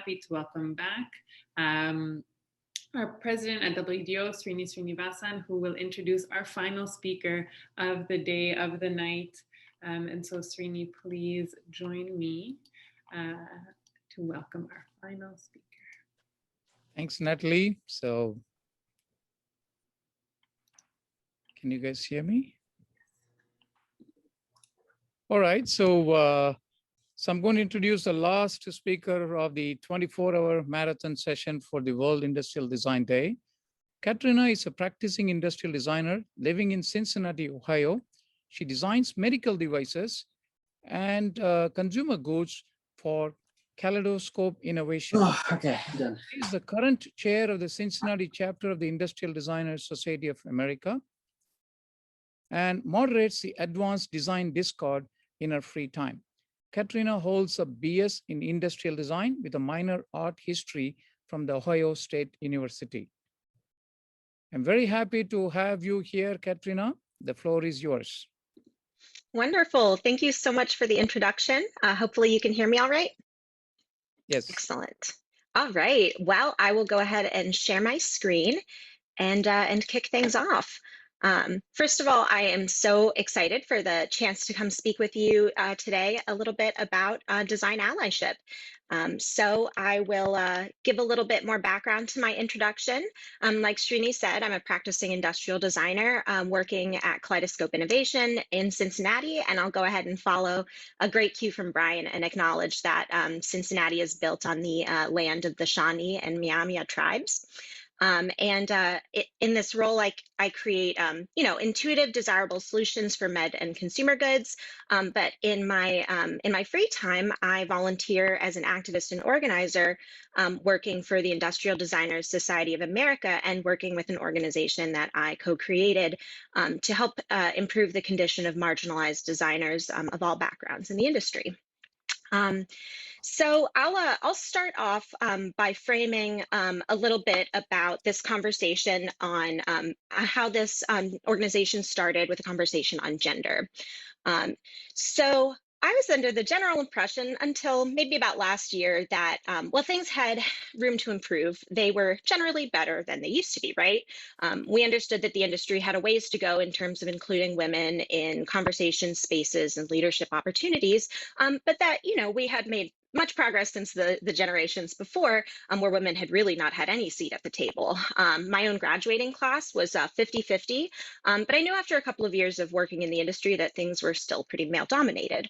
happy to welcome back our president at WDO, Srinivasan, who will introduce our final speaker of the day, of the night. And so Srini, please join me to welcome our final speaker. Thanks, Natalie. So, can you guys hear me? All right, so I'm going to introduce the last speaker of the 24-hour marathon session for the World Industrial Design Day. Caterina is a practicing industrial designer living in Cincinnati, Ohio. She designs medical devices and consumer goods for Kaleidoscope Innovation. Oh, okay, done. She is the current chair of the Cincinnati chapter of the Industrial Designers Society of America and moderates the Advanced Design Discord in her free time. Caterina holds a BS in Industrial Design with a minor art history from the Ohio State University. I'm very happy to have you here, Caterina. The floor is yours. Wonderful. Thank you so much for the introduction. Hopefully you can hear me all right. Yes. Excellent. All right. Well, I will go ahead and share my screen and kick things off. First of all, I am so excited for the chance to come speak with you today a little bit about design allyship. So I will give a little bit more background to my introduction. Like Srini said, I'm a practicing industrial designer working at Kaleidoscope Innovation in Cincinnati, and I'll go ahead and follow a great cue from Brian and acknowledge that Cincinnati is built on the land of the Shawnee and Miami tribes. In this role, I create, intuitive, desirable solutions for med and consumer goods. But in my free time, I volunteer as an activist and organizer, working for the Industrial Designers Society of America and working with an organization that I co-created to help improve the condition of marginalized designers of all backgrounds in the industry. So I'll start off by framing a little bit about this conversation on how this organization started with a conversation on gender. So I was under the general impression until maybe about last year that while things had room to improve, they were generally better than they used to be, right? We understood that the industry had a ways to go in terms of including women in conversation spaces and leadership opportunities, but that, we had made much progress since the generations before, where women had really not had any seat at the table. My own graduating class was 50-50, but I knew after a couple of years of working in the industry that things were still pretty male dominated.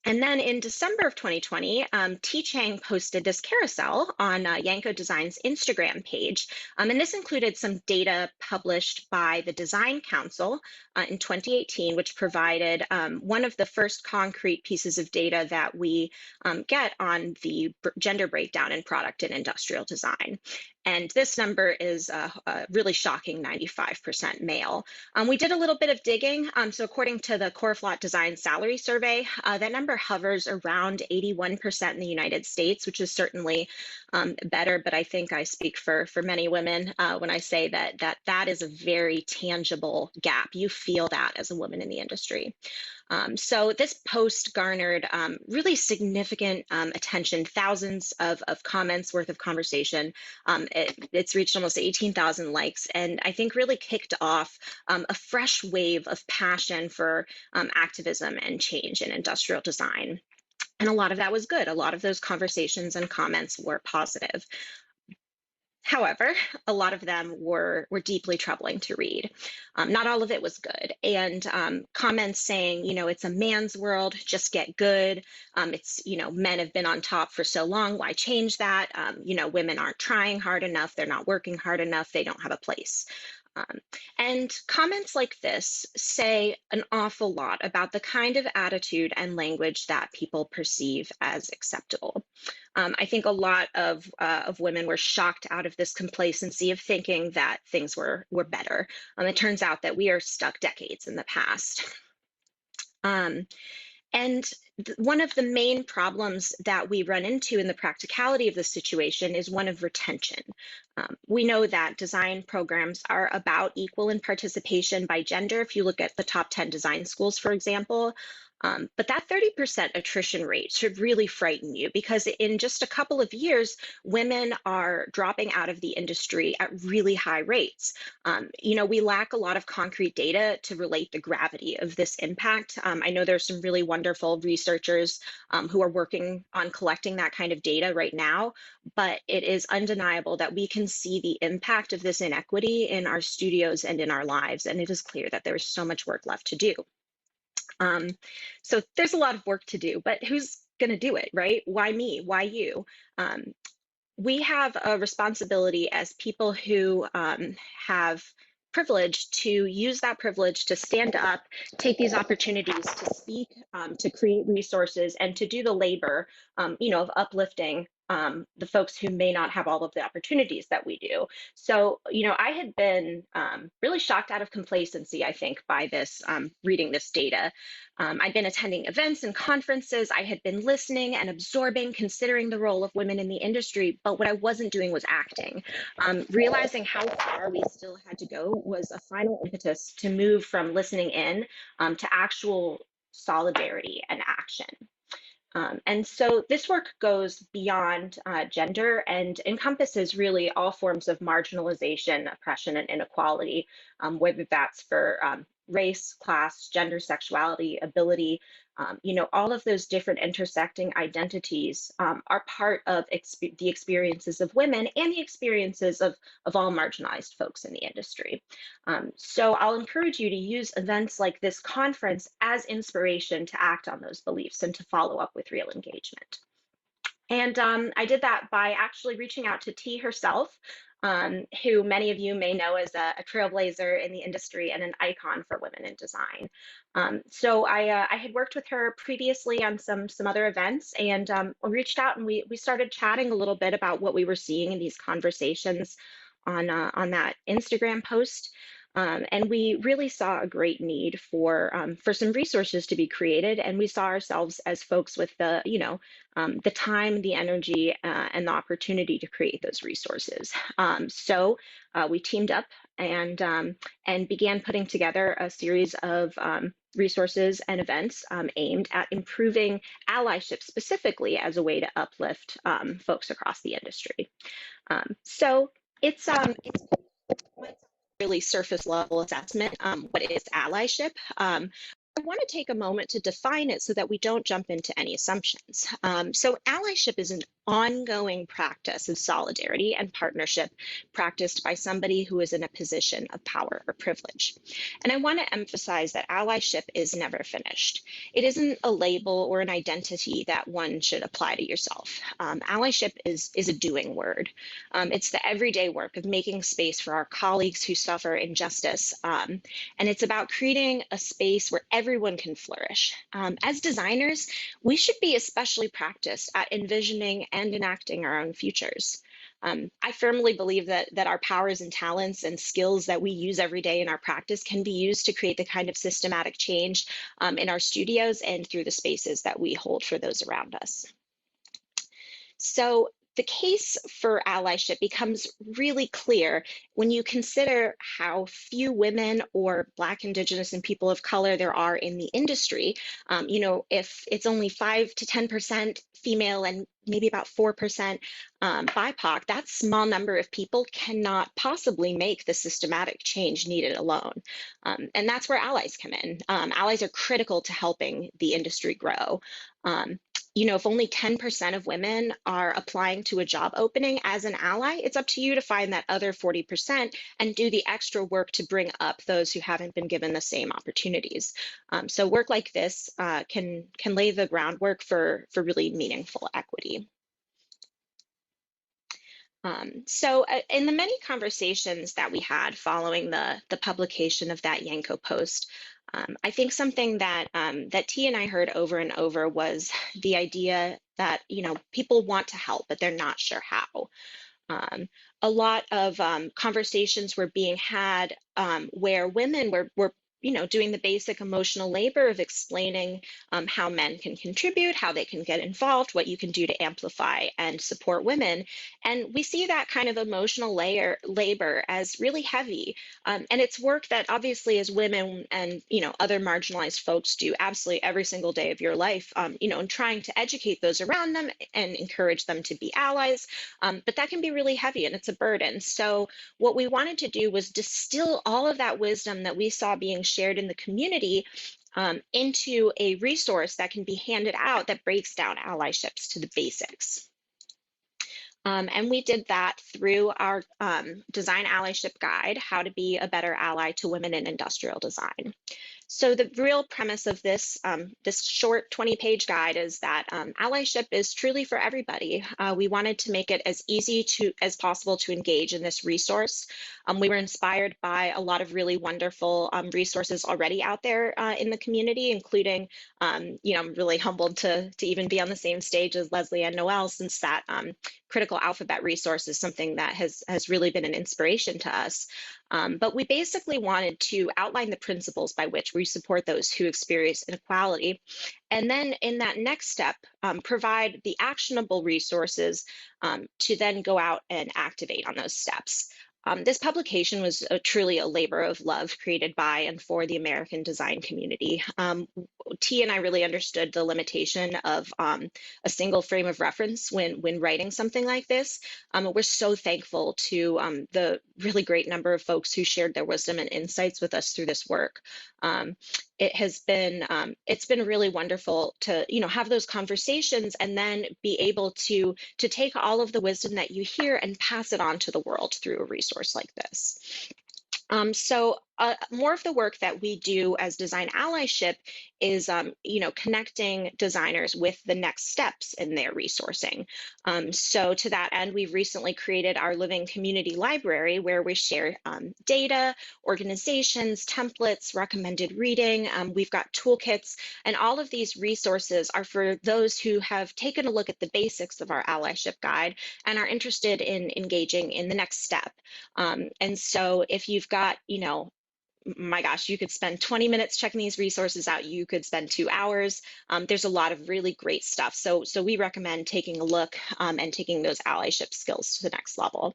And then in December of 2020, T. Chang posted this carousel on Yanko Design's Instagram page. And this included some data published by the Design Council in 2018, which provided one of the first concrete pieces of data that we get on the gender breakdown in product and industrial design. And this number is a really shocking 95% male. We did a little bit of digging. So according to the Coreflot Design Salary Survey, that number hovers around 81% in the United States, which is certainly better. But I think I speak for many women when I say that is a very tangible gap. You feel that as a woman in the industry. So this post garnered really significant attention, thousands of comments worth of conversation. It's reached almost 18,000 likes, and I think really kicked off a fresh wave of passion for activism and change in industrial design. And a lot of that was good. A lot of those conversations and comments were positive. However, a lot of them were deeply troubling to read. Not all of it was good. And comments saying, it's a man's world, just get good. It's, men have been on top for so long, why change that? Women aren't trying hard enough, they're not working hard enough, they don't have a place. And comments like this say an awful lot about the kind of attitude and language that people perceive as acceptable. I think a lot of women were shocked out of this complacency of thinking that things were better. It turns out that we are stuck decades in the past. And one of the main problems that we run into in the practicality of the situation is one of retention. We know that design programs are about equal in participation by gender. If you look at the top 10 design schools, for example, But that 30% attrition rate should really frighten you, because in just a couple of years, women are dropping out of the industry at really high rates. We lack a lot of concrete data to relate the gravity of this impact. I know there's some really wonderful researchers who are working on collecting that kind of data right now, but it is undeniable that we can see the impact of this inequity in our studios and in our lives, and it is clear that there is so much work left to do. So there's a lot of work to do, but who's going to do it, right? Why me? Why you? We have a responsibility as people who have privilege to use that privilege to stand up, take these opportunities to speak, to create resources, and to do the labor, of uplifting the folks who may not have all of the opportunities that we do. So, I had been really shocked out of complacency, I think, by this, reading this data. I'd been attending events and conferences. I had been listening and absorbing, considering the role of women in the industry, but what I wasn't doing was acting. Realizing how far we still had to go was a final impetus to move from listening in to actual solidarity and action. And so this work goes beyond gender and encompasses really all forms of marginalization, oppression, and inequality, whether that's for race, class, gender, sexuality, ability. All of those different intersecting identities are part of the experiences of women and the experiences of all marginalized folks in the industry. So I'll encourage you to use events like this conference as inspiration to act on those beliefs and to follow up with real engagement. And I did that by actually reaching out to T herself, who many of you may know as a trailblazer in the industry and an icon for women in design. So I had worked with her previously on some other events, and we reached out and we started chatting a little bit about what we were seeing in these conversations on that Instagram post. And we really saw a great need for some resources to be created, and we saw ourselves as folks with the time, the energy, and the opportunity to create those resources. So we teamed up and began putting together a series of resources and events aimed at improving allyship, specifically as a way to uplift folks across the industry. So it's really surface level assessment. What is allyship? I want to take a moment to define it so that we don't jump into any assumptions. So allyship is an ongoing practice of solidarity and partnership practiced by somebody who is in a position of power or privilege. And I want to emphasize that allyship is never finished. It isn't a label or an identity that one should apply to yourself. Allyship is a doing word. It's the everyday work of making space for our colleagues who suffer injustice. And it's about creating a space where everyone can flourish. As designers, we should be especially practiced at envisioning and enacting our own futures. I firmly believe that our powers and talents and skills that we use every day in our practice can be used to create the kind of systematic change in our studios and through the spaces that we hold for those around us. So the case for allyship becomes really clear when you consider how few women or Black, Indigenous, and people of color there are in the industry. If it's only 5 to 10% female and maybe about 4% BIPOC, that small number of people cannot possibly make the systematic change needed alone. And that's where allies come in. Allies are critical to helping the industry grow. If only 10% of women are applying to a job opening as an ally, it's up to you to find that other 40% and do the extra work to bring up those who haven't been given the same opportunities. So work like this can lay the groundwork for really meaningful equity. So in the many conversations that we had following the publication of that Yanko post, I think something that T and I heard over and over was the idea that people want to help, but they're not sure how. A lot of conversations were being had where women were doing the basic emotional labor of explaining how men can contribute, how they can get involved, what you can do to amplify and support women. And we see that kind of emotional labor as really heavy. And it's work that obviously as women and, other marginalized folks do absolutely every single day of your life, and trying to educate those around them and encourage them to be allies. But that can be really heavy and it's a burden. So what we wanted to do was distill all of that wisdom that we saw being shared in the community into a resource that can be handed out that breaks down allyships to the basics. And we did that through our Design Allyship Guide, How to Be a Better Ally to Women in Industrial Design. So the real premise of this short 20-page guide is that allyship is truly for everybody. We wanted to make it as easy as possible to engage in this resource. We were inspired by a lot of really wonderful resources already out there in the community, including, I'm really humbled to even be on the same stage as Leslie and Noel, since that critical alphabet resource is something that has really been an inspiration to us. But we basically wanted to outline the principles by which we support those who experience inequality. And then in that next step, provide the actionable resources to then go out and activate on those steps. This publication was truly a labor of love created by and for the American design community. T and I really understood the limitation of a single frame of reference when writing something like this. We're so thankful to the really great number of folks who shared their wisdom and insights with us through this work. It's been really wonderful to have those conversations and then be able to take all of the wisdom that you hear and pass it on to the world through a resource like this. So more of the work that we do as Design Allyship is, connecting designers with the next steps in their resourcing. So to that end, we've recently created our Living Community Library, where we share data, organizations, templates, recommended reading. We've got toolkits, and all of these resources are for those who have taken a look at the basics of our allyship guide and are interested in engaging in the next step. And so if you've got, my gosh, you could spend 20 minutes checking these resources out. You could spend 2 hours. There's a lot of really great stuff. So we recommend taking a look and taking those allyship skills to the next level.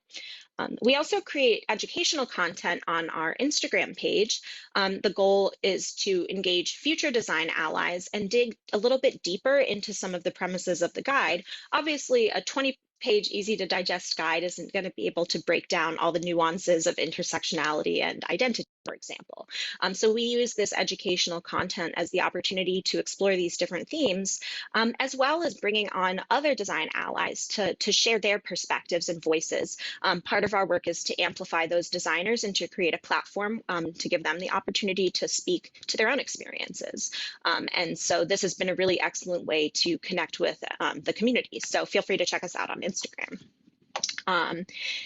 We also create educational content on our Instagram page. The goal is to engage future design allies and dig a little bit deeper into some of the premises of the guide. Obviously, a 20-page easy to digest guide isn't going to be able to break down all the nuances of intersectionality and identity, for example. So we use this educational content as the opportunity to explore these different themes, as well as bringing on other design allies to share their perspectives and voices. Part of our work is to amplify those designers and to create a platform to give them the opportunity to speak to their own experiences. And so this has been a really excellent way to connect with the community. So feel free to check us out on Instagram.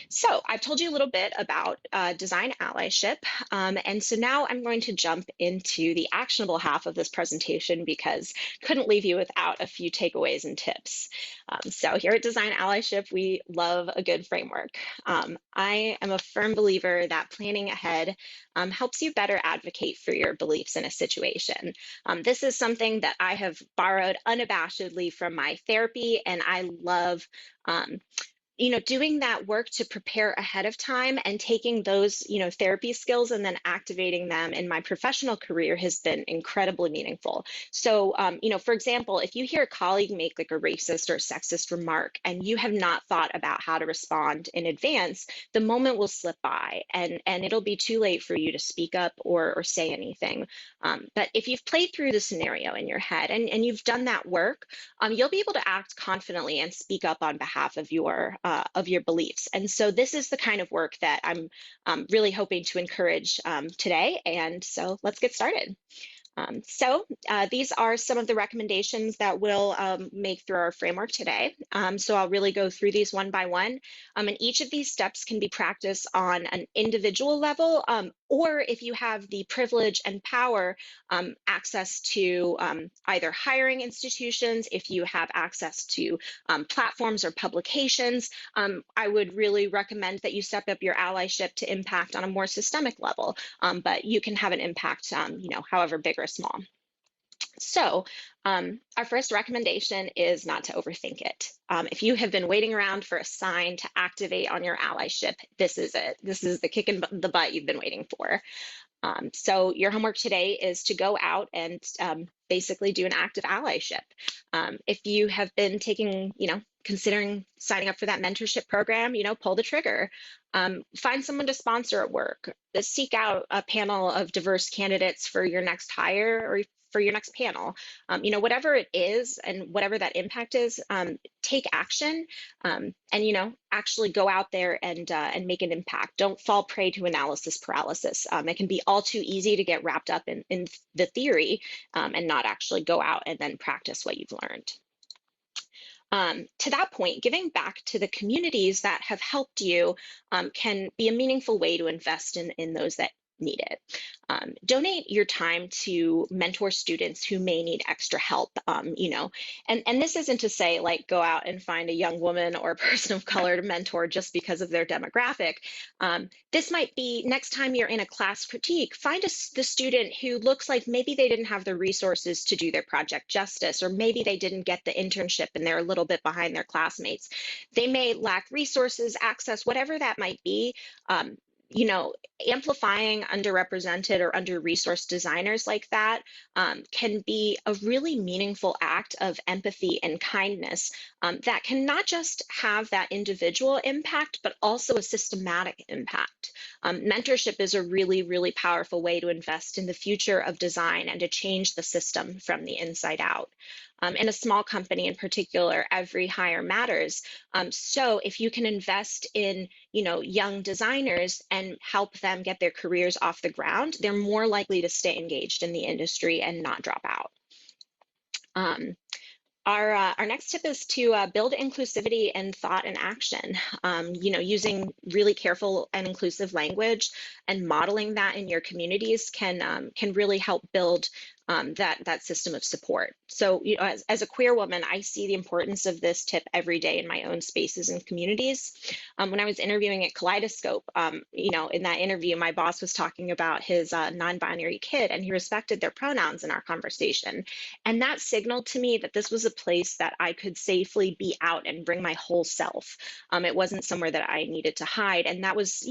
So I've told you a little bit about design allyship, and so now I'm going to jump into the actionable half of this presentation because couldn't leave you without a few takeaways and tips. So here at Design Allyship, we love a good framework. I am a firm believer that planning ahead helps you better advocate for your beliefs in a situation. This is something that I have borrowed unabashedly from my therapy, and I love doing that work to prepare ahead of time and taking those, therapy skills and then activating them in my professional career has been incredibly meaningful. So, for example, if you hear a colleague make like a racist or sexist remark and you have not thought about how to respond in advance, the moment will slip by and it'll be too late for you to speak up or say anything. But if you've played through the scenario in your head and you've done that work, you'll be able to act confidently and speak up on behalf of your beliefs. And so this is the kind of work that I'm really hoping to encourage today. And so let's get started. These are some of the recommendations that we'll make through our framework today. So I'll really go through these one by one. And each of these steps can be practiced on an individual level, or if you have the privilege and power, access to either hiring institutions, if you have access to platforms or publications, I would really recommend that you step up your allyship to impact on a more systemic level. But you can have an impact, however big or small. So our first recommendation is not to overthink it. If you have been waiting around for a sign to activate on your allyship, this is it. This is the kick in the butt you've been waiting for. So your homework today is to go out and basically do an active allyship. If you have been taking, considering signing up for that mentorship program, pull the trigger. Find someone to sponsor at work. Seek out a panel of diverse candidates for your next hire or for your next panel. Whatever it is and whatever that impact is, take action and, actually go out there and make an impact. Don't fall prey to analysis paralysis. It can be all too easy to get wrapped up in the theory and not actually go out and then practice what you've learned. To that point, giving back to the communities that have helped you can be a meaningful way to invest in those that need it. Donate your time to mentor students who may need extra help, and this isn't to say like go out and find a young woman or a person of color to mentor just because of their demographic. This might be next time you're in a class critique, find the student who looks like maybe they didn't have the resources to do their project justice, or maybe they didn't get the internship and they're a little bit behind their classmates. They may lack resources, access, whatever that might be. Amplifying underrepresented or under-resourced designers like that can be a really meaningful act of empathy and kindness that can not just have that individual impact, but also a systematic impact. Mentorship is a really, really powerful way to invest in the future of design and to change the system from the inside out. In a small company in particular, every hire matters. So if you can invest in, young designers and help them get their careers off the ground, they're more likely to stay engaged in the industry and not drop out. Our next tip is to build inclusivity in thought and action. Using really careful and inclusive language and modeling that in your communities can really help build that system of support. So, as a queer woman, I see the importance of this tip every day in my own spaces and communities. When I was interviewing at Kaleidoscope, in that interview, my boss was talking about his non-binary kid, and he respected their pronouns in our conversation. And that signaled to me that this was a place that I could safely be out and bring my whole self. It wasn't somewhere that I needed to hide. And that was,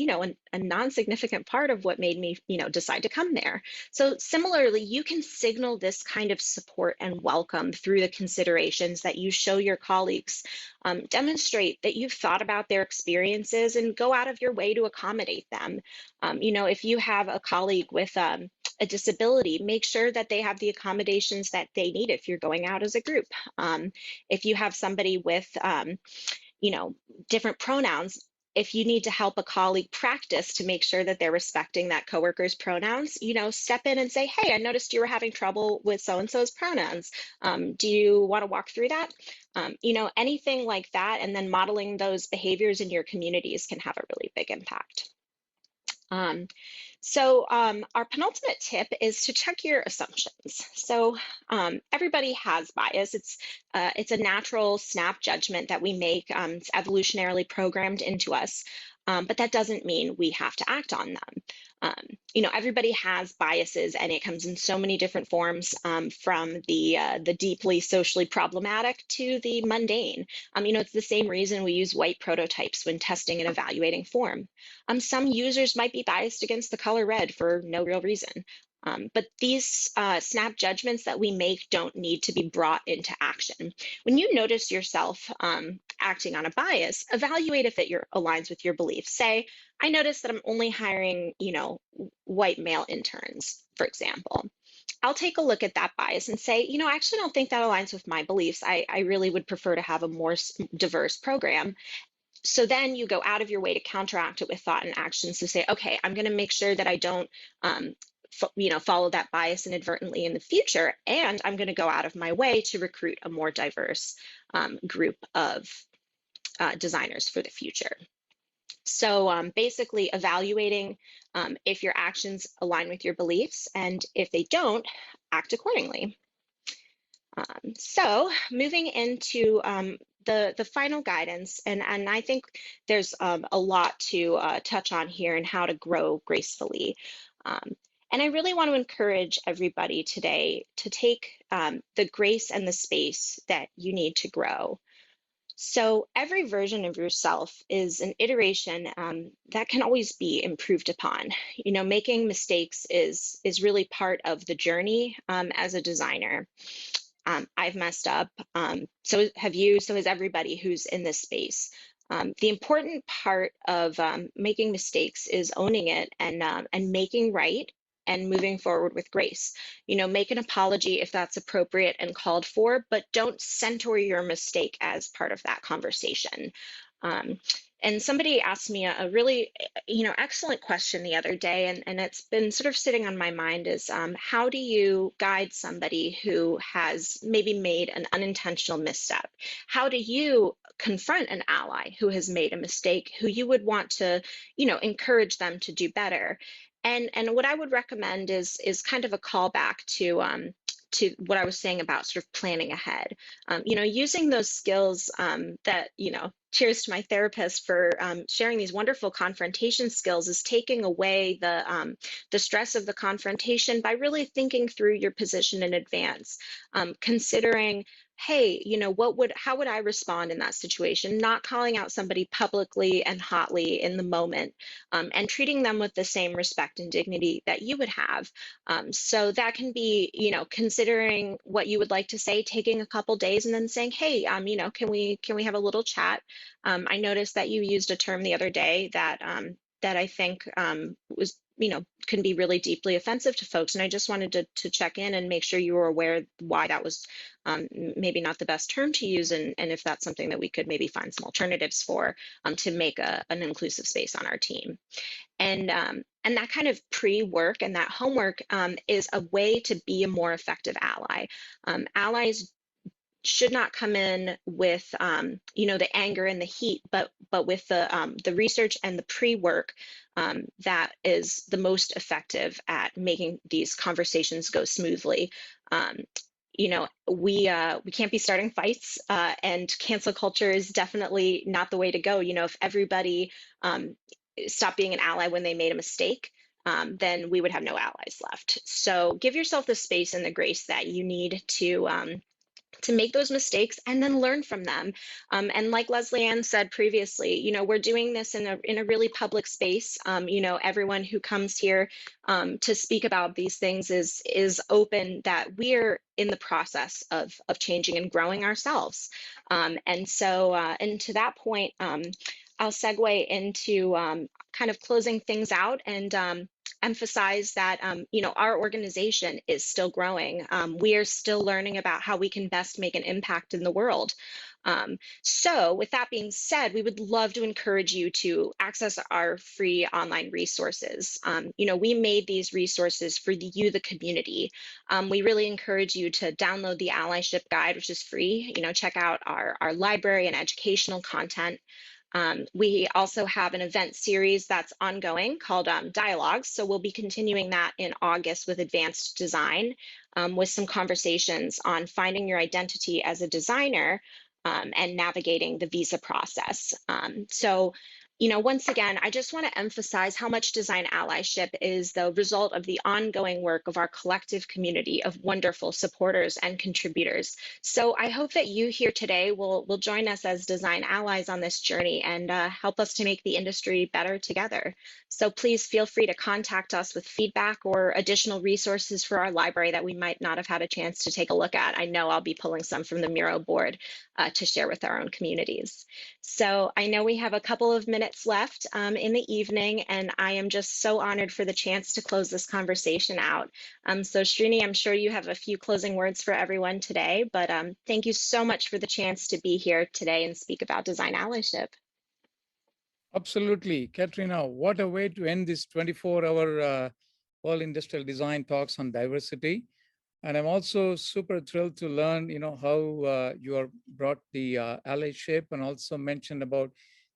a non-significant part of what made me, decide to come there. So similarly, you can signal this kind of support and welcome through the considerations that you show your colleagues. Demonstrate that you've thought about their experiences and go out of your way to accommodate them. If you have a colleague with a disability, make sure that they have the accommodations that they need if you're going out as a group. If you have somebody with, different pronouns, if you need to help a colleague practice to make sure that they're respecting that coworker's pronouns, step in and say, hey, I noticed you were having trouble with so-and-so's pronouns. Do you want to walk through that? Anything like that, and then modeling those behaviors in your communities can have a really big impact. Our penultimate tip is to check your assumptions. So everybody has bias. It's a natural snap judgment that we make. It's evolutionarily programmed into us, but that doesn't mean we have to act on them. Everybody has biases, and it comes in so many different forms, from the deeply socially problematic to the mundane. It's the same reason we use white prototypes when testing and evaluating form. Some users might be biased against the color red for no real reason. But these snap judgments that we make don't need to be brought into action. When you notice yourself acting on a bias, evaluate if it aligns with your beliefs. Say, I notice that I'm only hiring, white male interns, for example. I'll take a look at that bias and say, I actually don't think that aligns with my beliefs. I really would prefer to have a more diverse program. So then you go out of your way to counteract it with thought and action. So say, okay, I'm going to make sure that I don't follow that bias inadvertently in the future. And I'm going to go out of my way to recruit a more diverse group of designers for the future. So basically evaluating if your actions align with your beliefs, and if they don't, act accordingly. So moving into the final guidance, and I think there's a lot to touch on here and how to grow gracefully. And I really want to encourage everybody today to take the grace and the space that you need to grow. So every version of yourself is an iteration that can always be improved upon. Making mistakes is really part of the journey as a designer. I've messed up. So have you. So has everybody who's in this space. The important part of making mistakes is owning it and making right and moving forward with grace. Make an apology if that's appropriate and called for, but don't center your mistake as part of that conversation. And somebody asked me a really, excellent question the other day, and it's been sort of sitting on my mind is how do you guide somebody who has maybe made an unintentional misstep? How do you confront an ally who has made a mistake, who you would want to, encourage them to do better? And what I would recommend is kind of a callback to what I was saying about sort of planning ahead. Using those skills that, cheers to my therapist for sharing these wonderful confrontation skills, is taking away the stress of the confrontation by really thinking through your position in advance, considering, hey, how would I respond in that situation? Not calling out somebody publicly and hotly in the moment, and treating them with the same respect and dignity that you would have. So that can be, considering what you would like to say, taking a couple days and then saying, hey, can we have a little chat? I noticed that you used a term the other day that I think was, can be really deeply offensive to folks. And I just wanted to check in and make sure you were aware why that was maybe not the best term to use, and if that's something that we could maybe find some alternatives for to make an inclusive space on our team. And that kind of pre-work and that homework is a way to be a more effective ally. Allies should not come in with the anger and the heat, but with the research and the pre-work that is the most effective at making these conversations go smoothly. We can't be starting fights, and cancel culture is definitely not the way to go. If everybody stopped being an ally when they made a mistake, then we would have no allies left. So give yourself the space and the grace that you need to make those mistakes and then learn from them. And like Leslie Ann said previously, we're doing this in a really public space. Everyone who comes here to speak about these things is open that we're in the process of changing and growing ourselves. And to that point, I'll segue into kind of closing things out and emphasize that our organization is still growing. We are still learning about how we can best make an impact in the world. So with that being said, we would love to encourage you to access our free online resources. We made these resources for you, the community. We really encourage you to download the Allyship Guide, which is free. Check out our library and educational content. We also have an event series that's ongoing called Dialogues. So we'll be continuing that in August with Advanced Design, with some conversations on finding your identity as a designer and navigating the visa process. Once again, I just want to emphasize how much design allyship is the result of the ongoing work of our collective community of wonderful supporters and contributors. So I hope that you here today will join us as design allies on this journey and help us to make the industry better together. So please feel free to contact us with feedback or additional resources for our library that we might not have had a chance to take a look at. I know I'll be pulling some from the Miro board to share with our own communities. So I know we have a couple of minutes left in the evening, and I am just so honored for the chance to close this conversation out. So Srini, I'm sure you have a few closing words for everyone today, but thank you so much for the chance to be here today and speak about design allyship. Absolutely. Caterina, what a way to end this 24-hour World Industrial Design talks on diversity. And I'm also super thrilled to learn, how you are brought the allyship and also mentioned about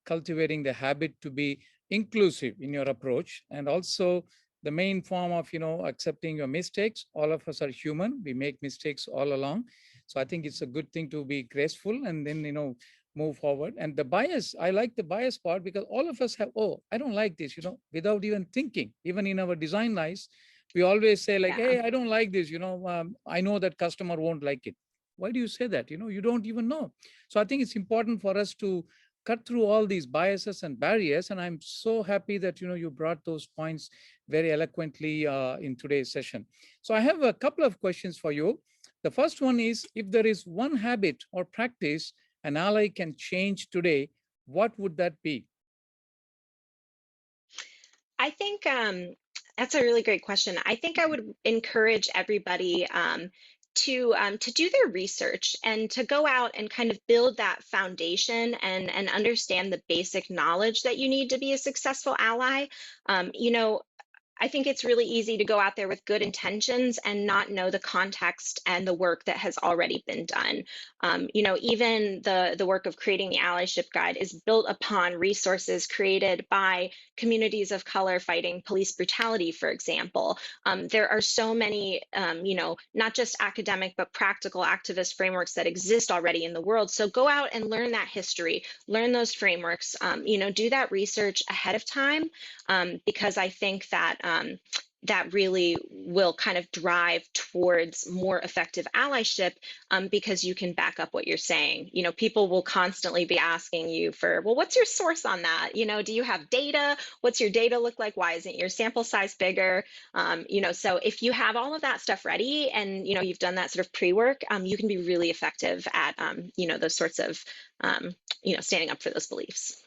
cultivating the habit to be inclusive in your approach. And also the main form of, accepting your mistakes. All of us are human. We make mistakes all along. So I think it's a good thing to be graceful and then, move forward. And the bias, I like the bias part because all of us have, oh, I don't like this, without even thinking, even in our design lives, we always say like, Yeah. hey, I don't like this, I know that customer won't like it. Why do you say that? You don't even know. So I think it's important for us to cut through all these biases and barriers. And I'm so happy that, you brought those points very eloquently in today's session. So I have a couple of questions for you. The first one is, if there is one habit or practice an ally can change today, what would that be? I think that's a really great question. I think I would encourage everybody to do their research and to go out and kind of build that foundation and understand the basic knowledge that you need to be a successful ally. I think it's really easy to go out there with good intentions and not know the context and the work that has already been done. Even the work of creating the Allyship Guide is built upon resources created by communities of color fighting police brutality, for example. There are so many, not just academic, but practical activist frameworks that exist already in the world. So go out and learn that history, learn those frameworks, do that research ahead of time, because I think that that really will kind of drive towards more effective allyship, because you can back up what you're saying. People will constantly be asking you for, well, what's your source on that? Do you have data? What's your data look like? Why isn't your sample size bigger? So if you have all of that stuff ready and, you've done that sort of pre-work, you can be really effective at, those sorts of, standing up for those beliefs.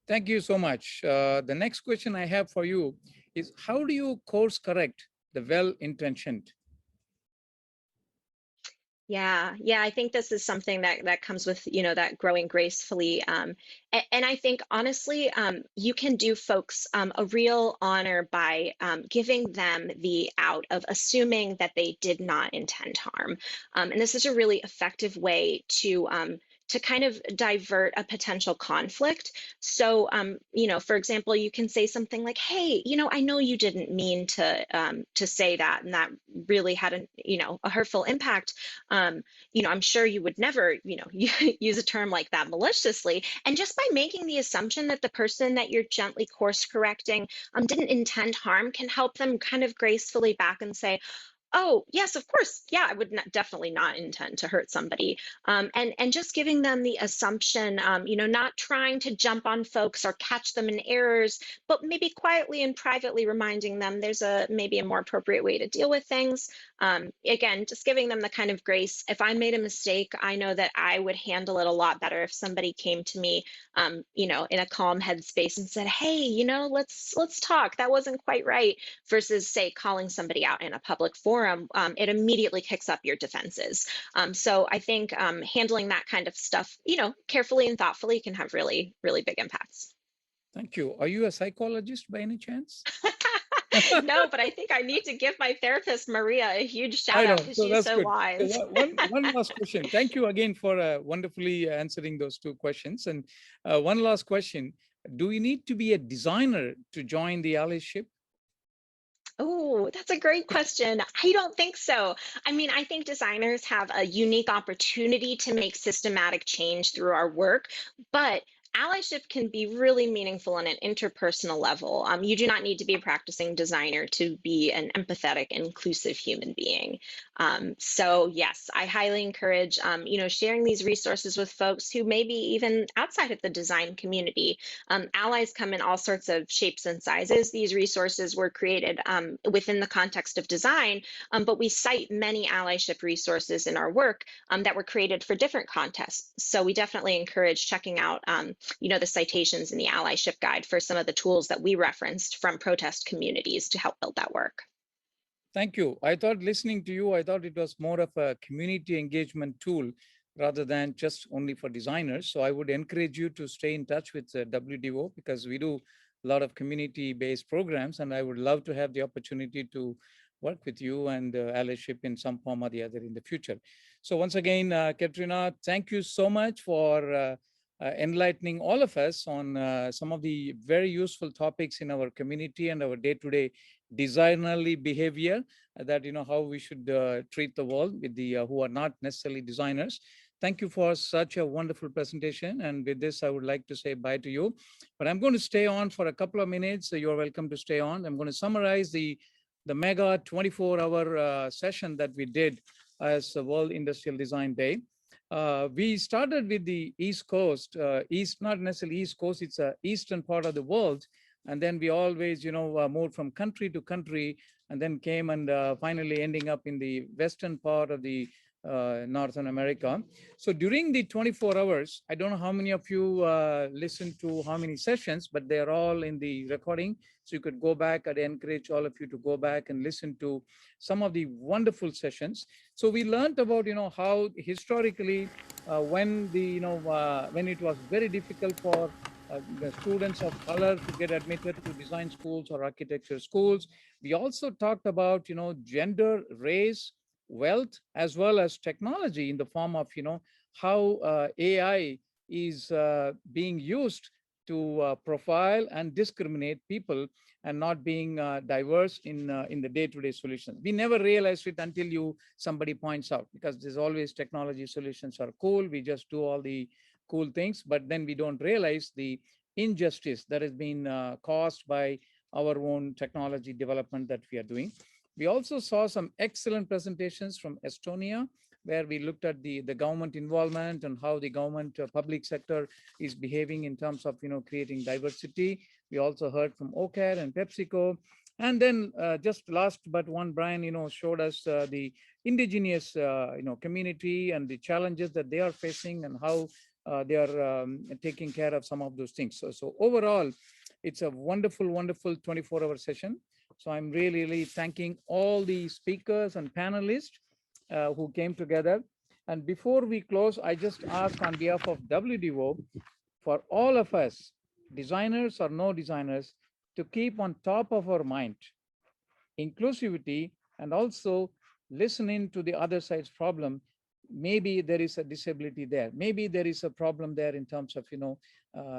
Thank you so much. The next question I have for you is, how do you course correct the well-intentioned? Yeah, I think this is something that comes with, that growing gracefully. And I think honestly, you can do folks a real honor by giving them the out of assuming that they did not intend harm. And this is a really effective way to kind of divert a potential conflict. So, for example, you can say something like, "Hey, I know you didn't mean to say that, and that really had a hurtful impact. I'm sure you would never, use a term like that maliciously." And just by making the assumption that the person that you're gently course correcting didn't intend harm can help them kind of gracefully back and say, "Oh, yes, of course. Yeah, I would definitely not intend to hurt somebody." And just giving them the assumption, not trying to jump on folks or catch them in errors, but maybe quietly and privately reminding them there's maybe a more appropriate way to deal with things. Again, just giving them the kind of grace. If I made a mistake, I know that I would handle it a lot better if somebody came to me, in a calm headspace and said, "Hey, let's talk. That wasn't quite right," versus say calling somebody out in a public forum. It immediately kicks up your defenses. So I think handling that kind of stuff, carefully and thoughtfully can have really, really big impacts. Thank you. Are you a psychologist by any chance? No, but I think I need to give my therapist, Maria, a huge shout I out know. because So she's that's so good. So wise. one last question. Thank you again for wonderfully answering those two questions. And one last question. Do we need to be a designer to join the allyship? Oh, that's a great question. I don't think so. I mean, I think designers have a unique opportunity to make systematic change through our work, but allyship can be really meaningful on an interpersonal level. You do not need to be a practicing designer to be an empathetic, inclusive human being. So yes, I highly encourage, sharing these resources with folks who may be even outside of the design community. Allies come in all sorts of shapes and sizes. These resources were created within the context of design, but we cite many allyship resources in our work that were created for different contexts. So we definitely encourage checking out, the citations in the Allyship Guide for some of the tools that we referenced from protest communities to help build that work. Thank you. I thought listening to you, I thought it was more of a community engagement tool rather than just only for designers. So I would encourage you to stay in touch with WDO because we do a lot of community-based programs, and I would love to have the opportunity to work with you and Allyship in some form or the other in the future. So once again, Caterina, thank you so much for enlightening all of us on some of the very useful topics in our community and our day-to-day designerly behavior, that how we should treat the world with the who are not necessarily designers. Thank you for such a wonderful presentation. And with this, I would like to say bye to you. But I'm going to stay on for a couple of minutes. So you're welcome to stay on. I'm going to summarize the mega 24-hour session that we did as the World Industrial Design Day. We started with the East Coast, not necessarily East Coast, it's a eastern part of the world. And then we always, moved from country to country, and then came and finally ending up in the western part of the Northern America. So during the 24 hours, I don't know how many of you listened to how many sessions, but they're all in the recording. So you could go back. I'd encourage all of you to go back and listen to some of the wonderful sessions. So we learned about, how historically, when it was very difficult for the students of color to get admitted to design schools or architecture schools. We also talked about, gender, race, wealth, as well as technology in the form of, how AI is being used to profile and discriminate people and not being diverse in the day-to-day solutions. We never realized it until somebody points out, because there's always technology solutions are cool. We just do all the cool things, but then we don't realize the injustice that has been caused by our own technology development that we are doing. We also saw some excellent presentations from Estonia, where we looked at the government involvement and how the government public sector is behaving in terms of creating diversity. We also heard from OCAD and PepsiCo. And then just last but one, Brian, showed us the indigenous community and the challenges that they are facing and how they are taking care of some of those things. So overall, it's a wonderful, wonderful 24-hour session. So I'm really thanking all the speakers and panelists who came together. And before we close, I just ask on behalf of WDO for all of us, designers or no designers, to keep on top of our mind inclusivity and also listening to the other side's problem. Maybe there is a disability there. Maybe there is a problem there in terms of,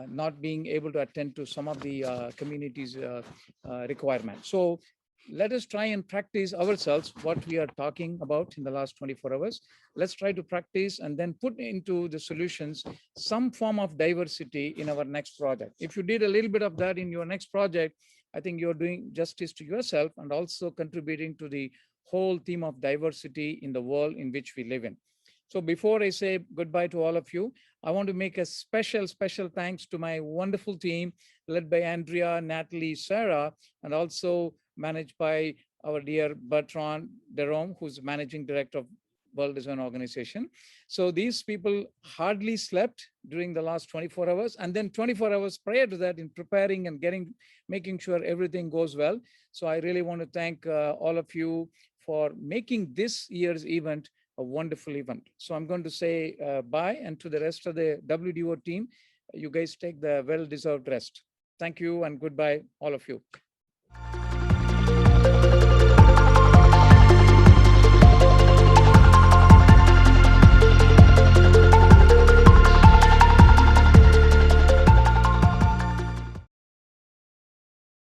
not being able to attend to some of the community's requirements. So let us try and practice ourselves what we are talking about in the last 24 hours. Let's try to practice and then put into the solutions some form of diversity in our next project. If you did a little bit of that in your next project, I think you're doing justice to yourself and also contributing to the whole theme of diversity in the world in which we live in. So before I say goodbye to all of you, I want to make a special thanks to my wonderful team led by Andrea, Natalie, Sarah, and also managed by our dear Bertrand Derome, who's managing director of World Design Organization. So these people hardly slept during the last 24 hours, and then 24 hours prior to that in preparing and making sure everything goes well. So I really want to thank all of you for making this year's event a wonderful event. So I'm going to say bye, and to the rest of the WDO team, you guys take the well-deserved rest. Thank you and goodbye, all of you.